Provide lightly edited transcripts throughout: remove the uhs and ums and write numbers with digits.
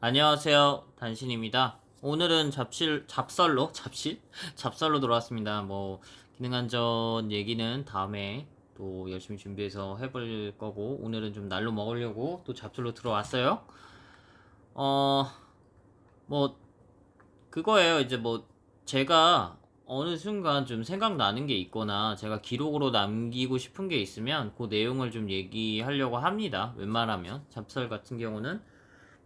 안녕하세요. 단신입니다. 오늘은 잡설로 돌아왔습니다. 기능안전 얘기는 다음에 또 열심히 준비해서 해볼 거고, 오늘은 좀 날로 먹으려고 또 잡설로 들어왔어요. 어, 뭐, 그거예요. 제가 어느 순간 좀 생각나는 게 있거나, 제가 기록으로 남기고 싶은 게 있으면, 그 내용을 좀 얘기하려고 합니다. 웬만하면. 잡설 같은 경우는.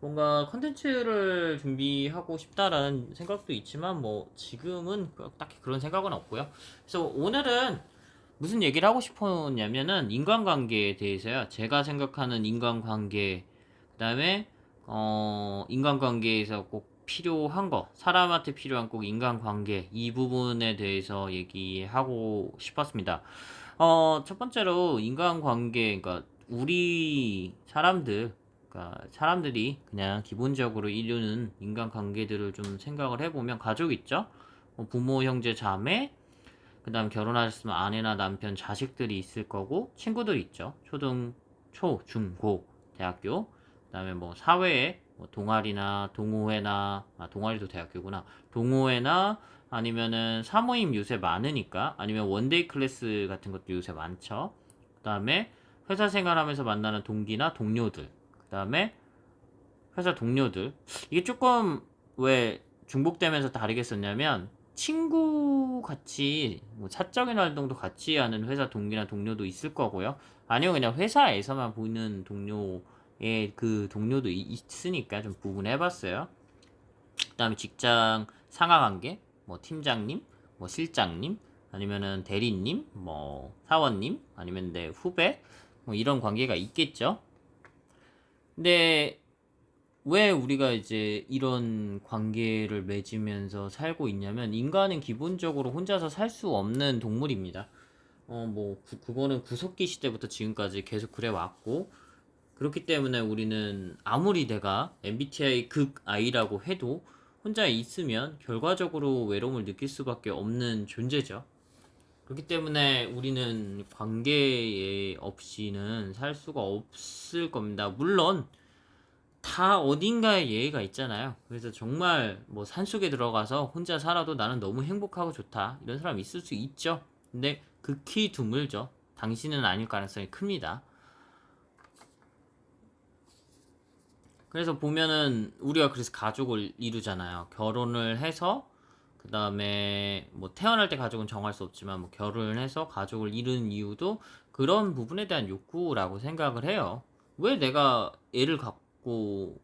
뭔가 컨텐츠를 준비하고 싶다라는 생각도 있지만 지금은 딱히 그런 생각은 없고요. 그래서 오늘은 무슨 얘기를 하고 싶었냐면은 인간관계에 대해서요. 제가 생각하는 인간관계, 그다음에 인간관계에서 꼭 필요한 거, 사람한테 필요한 꼭 인간관계, 이 부분에 대해서 얘기하고 싶었습니다. 첫 번째로 인간관계, 그러니까 우리 사람들, 그러니까 사람들이 그냥 기본적으로 이루는 인간관계들을 좀 생각을 해보면, 가족 있죠? 부모, 형제, 자매, 그 다음 결혼하셨으면 아내나 남편, 자식들이 있을 거고, 친구들 있죠. 중, 고, 대학교. 그 다음에 사회에 동아리나 동호회나, 동아리도 대학교구나. 동호회나 아니면은 사모임 요새 많으니까, 아니면 원데이 클래스 같은 것도 요새 많죠. 그 다음에 회사 생활하면서 만나는 동기나 동료들. 그 다음에 회사 동료들. 이게 조금 왜 중복되면서 다르게 썼냐면, 친구 같이 사적인 활동도 같이 하는 회사 동기나 동료도 있을 거고요. 아니면 그냥 회사에서만 보이는 동료의 그 동료도 있으니까 좀 구분해봤어요. 그 다음에 직장 상하관계, 팀장님, 실장님, 아니면은 대리님, 사원님, 아니면 내 후배, 이런 관계가 있겠죠. 근데 왜 우리가 이제 이런 관계를 맺으면서 살고 있냐면, 인간은 기본적으로 혼자서 살 수 없는 동물입니다. 그거는 구석기 시대부터 지금까지 계속 그래 왔고, 그렇기 때문에 우리는 아무리 내가 MBTI 극 I라고 해도 혼자 있으면 결과적으로 외로움을 느낄 수밖에 없는 존재죠. 그렇기 때문에 우리는 관계 없이는 살 수가 없을 겁니다. 물론 다 어딘가에 예의가 있잖아요. 그래서 정말 산속에 들어가서 혼자 살아도 나는 너무 행복하고 좋다, 이런 사람 있을 수 있죠. 근데 극히 드물죠. 당신은 아닐 가능성이 큽니다. 그래서 보면은 우리가 그래서 가족을 이루잖아요. 결혼을 해서, 그 다음에 태어날 때 가족은 정할 수 없지만 결혼을 해서 가족을 이루는 이유도 그런 부분에 대한 욕구라고 생각을 해요. 왜 내가 애를 갖고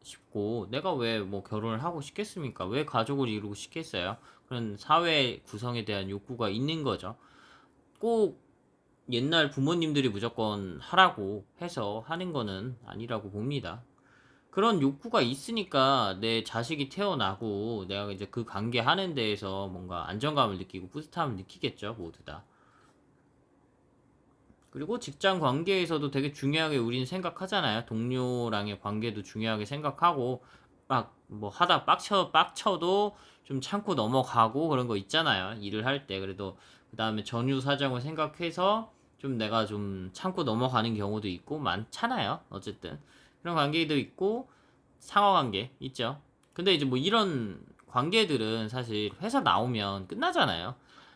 싶고, 내가 왜 결혼을 하고 싶겠습니까? 왜 가족을 이루고 싶겠어요? 그런 사회 구성에 대한 욕구가 있는 거죠. 꼭 옛날 부모님들이 무조건 하라고 해서 하는 거는 아니라고 봅니다. 그런 욕구가 있으니까 내 자식이 태어나고 내가 이제 그 관계 하는 데에서 뭔가 안정감을 느끼고 뿌듯함을 느끼겠죠, 모두 다. 그리고 직장 관계에서도 되게 중요하게 우리는 생각하잖아요. 동료랑의 관계도 중요하게 생각하고, 막 하다 빡쳐도 좀 참고 넘어가고 그런 거 있잖아요. 일을 할 때. 그래도 그 다음에 전후 사정을 생각해서 좀 내가 좀 참고 넘어가는 경우도 있고 많잖아요. 어쨌든 그런 관계도 있고 상하 관계 있죠. 근데 이제 이런 관계들은 사실 회사 나오면 끝나잖아요.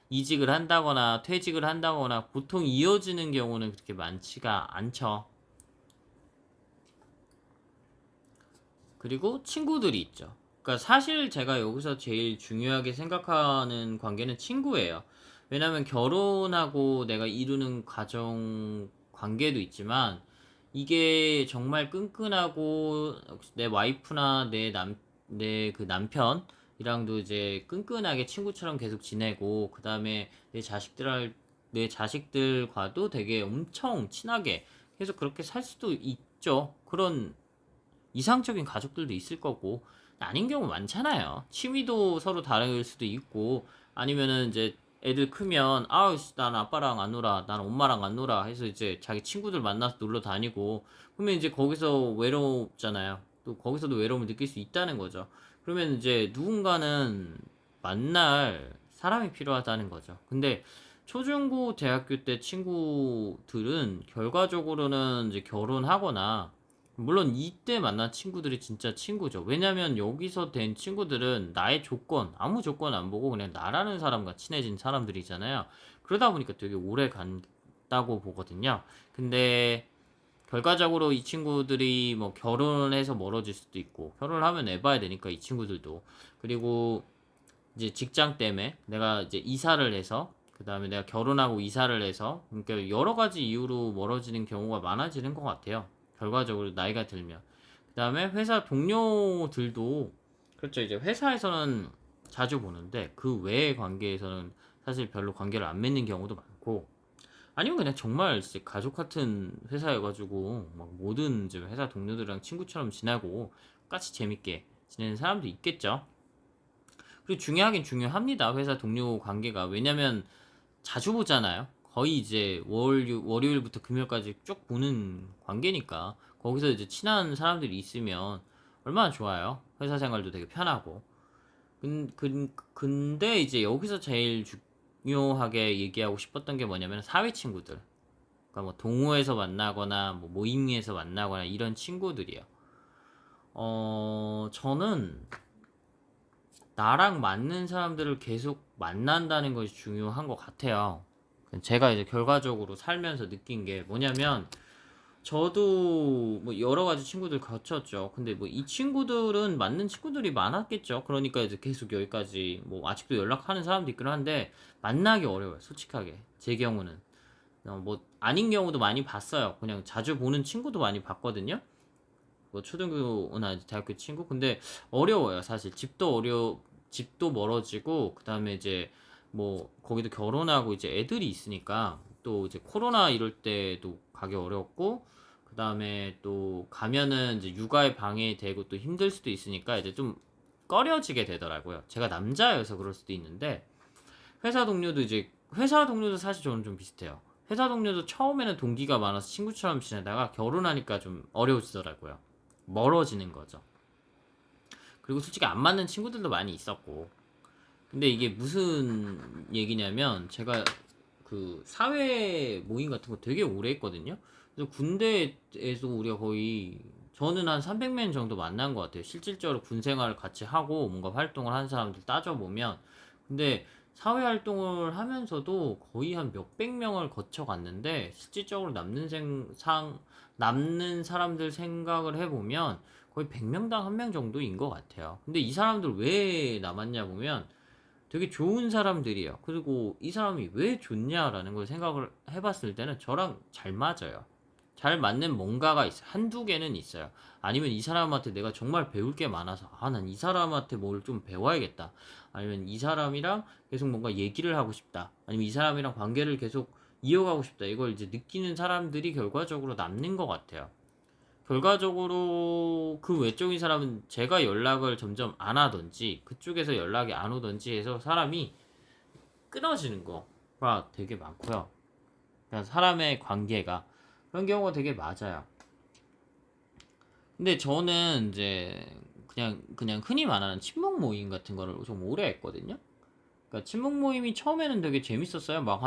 이직을 한다거나 퇴직을 한다거나 보통 이어지는 경우는 그렇게 많지가 않죠. 그리고 친구들이 있죠. 그러니까 사실 제가 여기서 제일 중요하게 생각하는 관계는 친구예요. 왜냐면 결혼하고 내가 이루는 가정 관계도 있지만, 이게 정말 끈끈하고 내 와이프나 내 그 남편이랑도 이제 끈끈하게 친구처럼 계속 지내고, 그 다음에 내 자식들과도 되게 엄청 친하게 계속 그렇게 살 수도 있죠. 그런 이상적인 가족들도 있을 거고, 아닌 경우 많잖아요. 취미도 서로 다를 수도 있고, 아니면은 이제 애들 크면 아우 난 아빠랑 안 놀아, 난 엄마랑 안 놀아 해서 이제 자기 친구들 만나서 놀러 다니고, 그러면 이제 거기서 외롭잖아요. 또 거기서도 외로움을 느낄 수 있다는 거죠. 그러면 이제 누군가는 만날 사람이 필요하다는 거죠. 근데 초중고 대학교 때 친구들은 결과적으로는 이제 결혼하거나 물론 이때 만난 친구들이 진짜 친구죠. 왜냐면 여기서 된 친구들은 나의 조건, 아무 조건 안 보고 그냥 나라는 사람과 친해진 사람들이잖아요. 그러다 보니까 되게 오래 간다고 보거든요. 근데 결과적으로 이 친구들이 뭐 결혼해서 멀어질 수도 있고, 결혼을 하면 애 봐야 되니까 이 친구들도. 그리고 이제 직장 때문에 내가 이제 이사를 해서, 그 다음에 내가 결혼하고 이사를 해서, 그러니까 여러 가지 이유로 멀어지는 경우가 많아지는 것 같아요. 결과적으로 나이가 들면. 그 다음에 회사 동료들도, 그렇죠. 이제 회사에서는 자주 보는데, 그 외의 관계에서는 사실 별로 관계를 안 맺는 경우도 많고, 아니면 그냥 정말 진짜 가족 같은 회사여가지고, 막 모든 이제 회사 동료들이랑 친구처럼 지내고, 같이 재밌게 지내는 사람도 있겠죠. 그리고 중요하긴 중요합니다. 회사 동료 관계가. 왜냐면 자주 보잖아요. 거의 이제 월요일부터 금요일까지 쭉 보는 관계니까. 거기서 이제 친한 사람들이 있으면 얼마나 좋아요. 회사 생활도 되게 편하고. 근데 이제 여기서 제일 중요하게 얘기하고 싶었던 게 뭐냐면 사회 친구들. 그러니까 뭐 동호회에서 만나거나 뭐 모임에서 만나거나 이런 친구들이에요. 저는 나랑 맞는 사람들을 계속 만난다는 것이 중요한 것 같아요. 제가 이제 결과적으로 살면서 느낀 게 뭐냐면, 저도 뭐 여러 가지 친구들 거쳤죠. 근데 뭐 이 친구들은 맞는 친구들이 많았겠죠. 그러니까 이제 계속 여기까지 뭐 아직도 연락하는 사람도 있긴 한데, 만나기 어려워요. 솔직하게. 제 경우는. 뭐 아닌 경우도 많이 봤어요. 그냥 자주 보는 친구도 많이 봤거든요. 뭐 초등교나 대학교 친구. 근데 어려워요. 사실 집도 멀어지고, 그 다음에 이제 뭐 거기도 결혼하고 이제 애들이 있으니까, 또 이제 코로나 이럴 때도 가기 어렵고, 그 다음에 또 가면은 이제 육아에 방해되고 또 힘들 수도 있으니까 이제 좀 꺼려지게 되더라고요. 제가 남자여서 그럴 수도 있는데, 회사 동료도 사실 저는 좀 비슷해요. 회사 동료도 처음에는 동기가 많아서 친구처럼 지내다가 결혼하니까 좀 어려워지더라고요. 멀어지는 거죠. 그리고 솔직히 안 맞는 친구들도 많이 있었고. 근데 이게 무슨 얘기냐면, 제가 그 사회 모임 같은 거 되게 오래 했거든요. 그래서 군대에서 우리가 거의, 저는 한 300명 정도 만난 것 같아요. 실질적으로 군 생활을 같이 하고 뭔가 활동을 한 사람들 따져보면. 근데 사회 활동을 하면서도 거의 한 몇백 명을 거쳐갔는데, 실질적으로 남는 사람들 생각을 해보면 거의 100명당 1명 정도인 것 같아요. 근데 이 사람들 왜 남았냐 보면 되게 좋은 사람들이에요. 그리고 이 사람이 왜 좋냐라는 걸 생각을 해봤을 때는 저랑 잘 맞아요. 잘 맞는 뭔가가 있어요. 한두 개는 있어요. 아니면 이 사람한테 내가 정말 배울 게 많아서, 난 이 사람한테 뭘 좀 배워야겠다. 아니면 이 사람이랑 계속 뭔가 얘기를 하고 싶다. 아니면 이 사람이랑 관계를 계속 이어가고 싶다. 이걸 이제 느끼는 사람들이 결과적으로 남는 것 같아요. 결과적으로 그 외적인 사람은 제가 연락을 점점 안 하던지, 그쪽에서 연락이 안 오던지 해서 사람이 끊어지는 거가 되게 많고요. 그냥 사람의 관계가 그런 경우가 되게 맞아요. 근데 저는 이제 그냥 흔히 말하는 친목 모임 같은 거를 좀 오래 했거든요. 그러니까 친목 모임이 처음에는 되게 재밌었어요. 막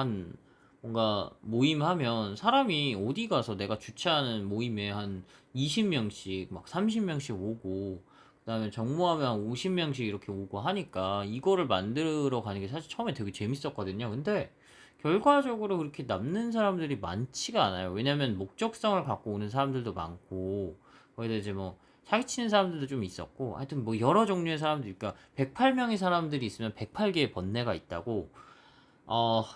뭔가 모임하면 사람이 어디 가서 내가 주최하는 모임에 한 20명씩 막 30명씩 오고, 그다음에 정모하면 한 50명씩 이렇게 오고 하니까 이거를 만들어 가는 게 사실 처음에 되게 재밌었거든요. 근데 결과적으로 그렇게 남는 사람들이 많지가 않아요. 왜냐면 목적성을 갖고 오는 사람들도 많고, 거기다 이제 뭐 사기치는 사람들도 좀 있었고, 하여튼 뭐 여러 종류의 사람들, 그러니까 108명의 사람들이 있으면 108개의 번뇌가 있다고.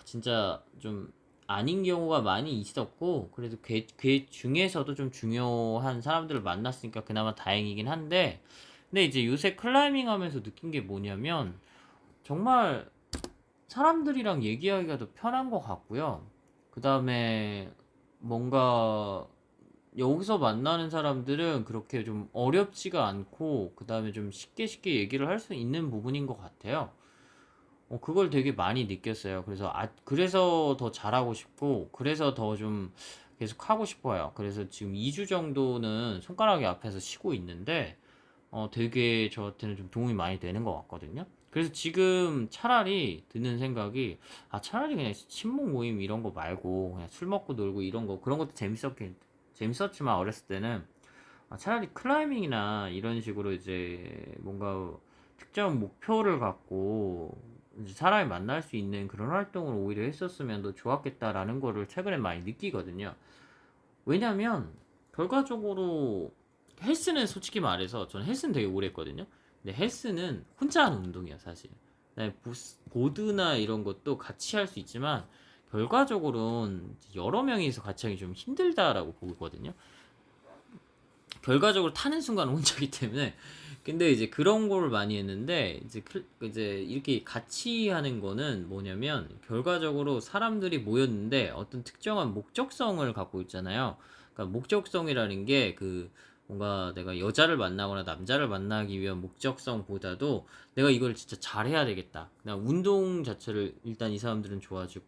진짜 좀 아닌 경우가 많이 있었고, 그래도 그 중에서도 좀 중요한 사람들을 만났으니까 그나마 다행이긴 한데, 근데 이제 요새 클라이밍 하면서 느낀 게 뭐냐면, 정말 사람들이랑 얘기하기가 더 편한 것 같고요. 그 다음에 뭔가 여기서 만나는 사람들은 그렇게 좀 어렵지가 않고, 그 다음에 좀 쉽게 쉽게 얘기를 할 수 있는 부분인 것 같아요. 그걸 되게 많이 느꼈어요. 그래서 더 잘하고 싶고, 그래서 더 좀 계속 하고 싶어요. 그래서 지금 2주 정도는 손가락이 앞에서 쉬고 있는데, 되게 저한테는 좀 도움이 많이 되는 것 같거든요. 그래서 지금 차라리 드는 생각이, 차라리 그냥 친목 모임 이런 거 말고, 그냥 술 먹고 놀고 이런 거, 그런 것도 재밌었지만, 어렸을 때는, 차라리 클라이밍이나 이런 식으로 이제 뭔가 특정 목표를 갖고 이제 사람이 만날 수 있는 그런 활동을 오히려 했었으면 더 좋았겠다라는 거를 최근에 많이 느끼거든요. 왜냐면 결과적으로 헬스는 솔직히 말해서 저는 헬스는 되게 오래 했거든요. 근데 헬스는 혼자 하는 운동이야 사실. 그다음에 보드나 이런 것도 같이 할 수 있지만 결과적으로는 여러 명이서 같이 하기 좀 힘들다라고 보거든요. 결과적으로 타는 순간 혼자기 때문에. 근데 이제 그런 걸 많이 했는데 이제 이렇게 같이 하는 거는 뭐냐면 결과적으로 사람들이 모였는데 어떤 특정한 목적성을 갖고 있잖아요. 그러니까 목적성이라는 게 뭔가 내가 여자를 만나거나 남자를 만나기 위한 목적성보다도 내가 이걸 진짜 잘해야 되겠다. 그냥 운동 자체를 일단 이 사람들은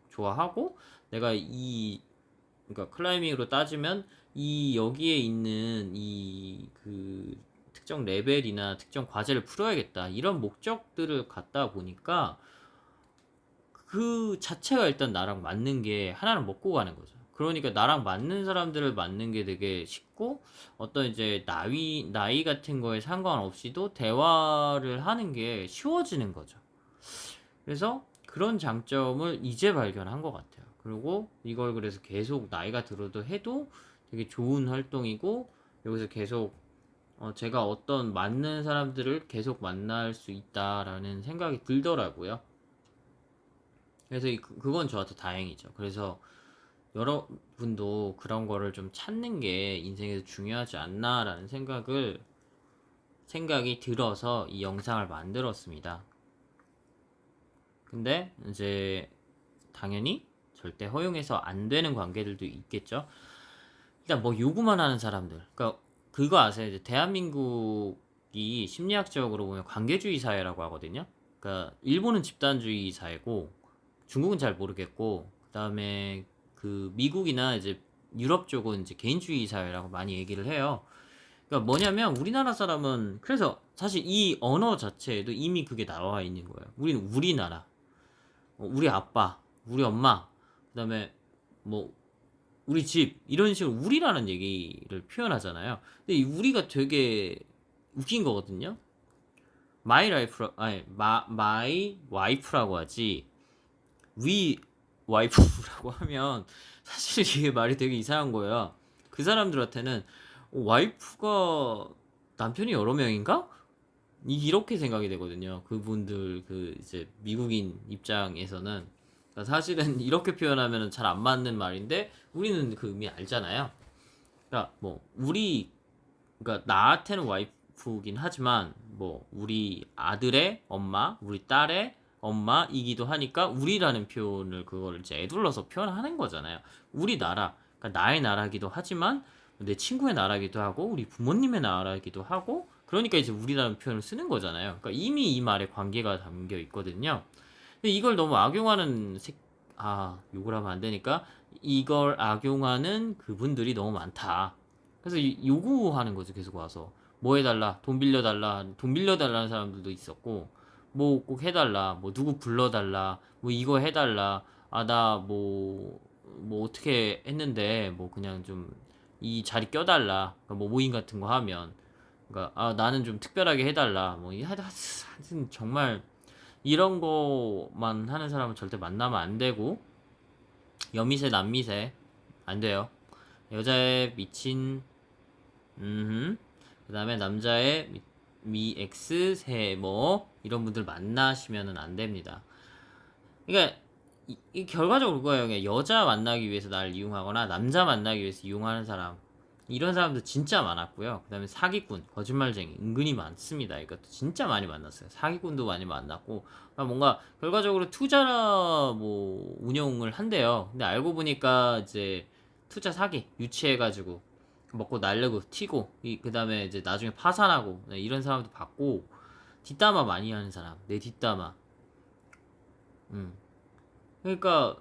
좋아하고 내가 그러니까 클라이밍으로 따지면 이 여기에 있는 특정 레벨이나 특정 과제를 풀어야겠다 이런 목적들을 갖다 보니까 그 자체가 일단 나랑 맞는 게 하나는 먹고 가는 거죠. 그러니까 나랑 맞는 사람들을 맞는 게 되게 쉽고 어떤 이제 나이 같은 거에 상관없이도 대화를 하는 게 쉬워지는 거죠. 그래서 그런 장점을 이제 발견한 것 같아요. 그리고 이걸 그래서 계속 나이가 들어도 해도 되게 좋은 활동이고 여기서 계속 제가 어떤 맞는 사람들을 계속 만날 수 있다라는 생각이 들더라고요. 그래서 그건 저한테 다행이죠. 그래서 여러분도 그런 거를 좀 찾는 게 인생에서 중요하지 않나라는 생각이 들어서 이 영상을 만들었습니다. 근데 이제 당연히 절대 허용해서 안 되는 관계들도 있겠죠. 일단 뭐 요구만 하는 사람들. 그러니까 그거 아세요? 이제 대한민국이 심리학적으로 보면 관계주의 사회라고 하거든요. 그러니까 일본은 집단주의 사회고 중국은 잘 모르겠고 그다음에 미국이나 이제 유럽 쪽은 이제 개인주의 사회라고 많이 얘기를 해요. 그러니까 뭐냐면 우리나라 사람은 그래서 사실 이 언어 자체에도 이미 그게 나와 있는 거예요. 우리는 우리나라, 우리 아빠, 우리 엄마, 그다음에 뭐 우리 집 이런 식으로 우리라는 얘기를 표현하잖아요. 근데 이 우리가 되게 웃긴 거거든요. 마이 와이프라고 하지 위 와이프라고 하면 사실 이게 말이 되게 이상한 거예요. 그 사람들한테는 와이프가 남편이 여러 명인가? 이렇게 생각이 되거든요. 그분들 이제 미국인 입장에서는 그러니까 사실은 이렇게 표현하면 잘 안 맞는 말인데 우리는 그 의미 알잖아요. 그러니까 뭐 그러니까 나한테는 와이프긴 하지만 뭐 우리 아들의 엄마, 우리 딸의 엄마이기도 하니까 우리라는 표현을 그걸 이제 애둘러서 표현하는 거잖아요. 우리나라, 그러니까 나의 나라기도 하지만 내 친구의 나라기도 하고 우리 부모님의 나라기도 하고 그러니까 이제 우리라는 표현을 쓰는 거잖아요. 그러니까 이미 이 말에 관계가 담겨 있거든요. 근데 이걸 너무 욕을 하면 안 되니까 이걸 악용하는 그분들이 너무 많다. 그래서 요구하는 거죠. 계속 와서 뭐 해달라, 돈 빌려달라는 사람들도 있었고, 뭐 꼭 해달라, 뭐 누구 불러달라, 뭐 이거 해달라, 나 뭐 어떻게 했는데 뭐 그냥 좀 이 자리 껴달라, 그러니까 뭐 모임 같은 거 하면, 그러니까 나는 좀 특별하게 해달라, 뭐 하여튼 정말 이런 거만 하는 사람은 절대 만나면 안 되고 여미새 남미새 안 돼요. 여자의 미친 그 다음에 남자의 X 세뭐 이런 분들 만나시면은 안 됩니다. 그러니까 이 결과적으로 그거예요. 그냥 여자 만나기 위해서 나를 이용하거나 남자 만나기 위해서 이용하는 사람 이런 사람도 진짜 많았고요. 그 다음에 사기꾼, 거짓말쟁이 은근히 많습니다. 이것도 진짜 많이 만났어요. 사기꾼도 많이 만났고 그러니까 뭔가 결과적으로 투자 뭐 운용을 한대요. 근데 알고 보니까 이제 투자 사기 유치해가지고 먹고 날르고 튀고 그 다음에 이제 나중에 파산하고 이런 사람도 봤고 뒷담화 많이 하는 사람 내 뒷담화 그러니까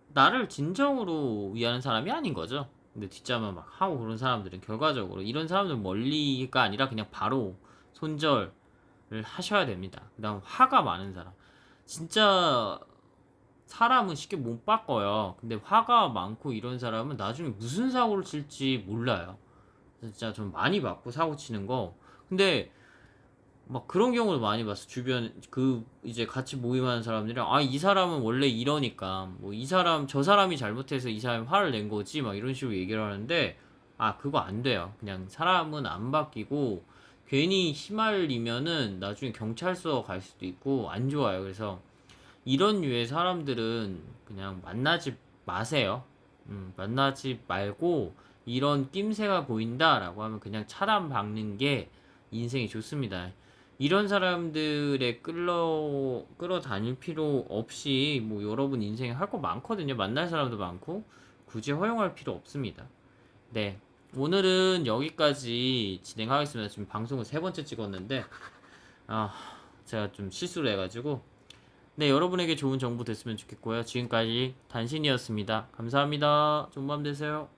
나를 진정으로 위하는 사람이 아닌 거죠. 근데 뒷담화 막 하고 그런 사람들은 결과적으로 이런 사람들은 멀리가 아니라 그냥 바로 손절을 하셔야 됩니다. 그 다음 화가 많은 사람 진짜 사람은 쉽게 못 바꿔요. 근데 화가 많고 이런 사람은 나중에 무슨 사고를 칠지 몰라요. 진짜 좀 많이 봤고 사고 치는 거. 근데 막 그런 경우도 많이 봤어. 주변 그 이제 같이 모임하는 사람들이랑 아 이 사람은 원래 이러니까 뭐 이 사람 저 사람이 잘못해서 이 사람이 화를 낸 거지 막 이런 식으로 얘기를 하는데 아 그거 안 돼요. 그냥 사람은 안 바뀌고 괜히 휘말리면은 나중에 경찰서 갈 수도 있고 안 좋아요. 그래서 이런 류의 사람들은 그냥 만나지 마세요. 만나지 말고 이런 낌새가 보인다라고 하면 그냥 차단 박는 게 인생이 좋습니다. 이런 사람들의 끌어다닐 필요 없이 뭐 여러분 인생에 할 거 많거든요. 만날 사람도 많고 굳이 허용할 필요 없습니다. 네. 오늘은 여기까지 진행하겠습니다. 지금 방송을 세 번째 찍었는데 아 제가 좀 실수를 해가지고 네, 여러분에게 좋은 정보 됐으면 좋겠고요. 지금까지 단신이었습니다. 감사합니다. 좋은 밤 되세요.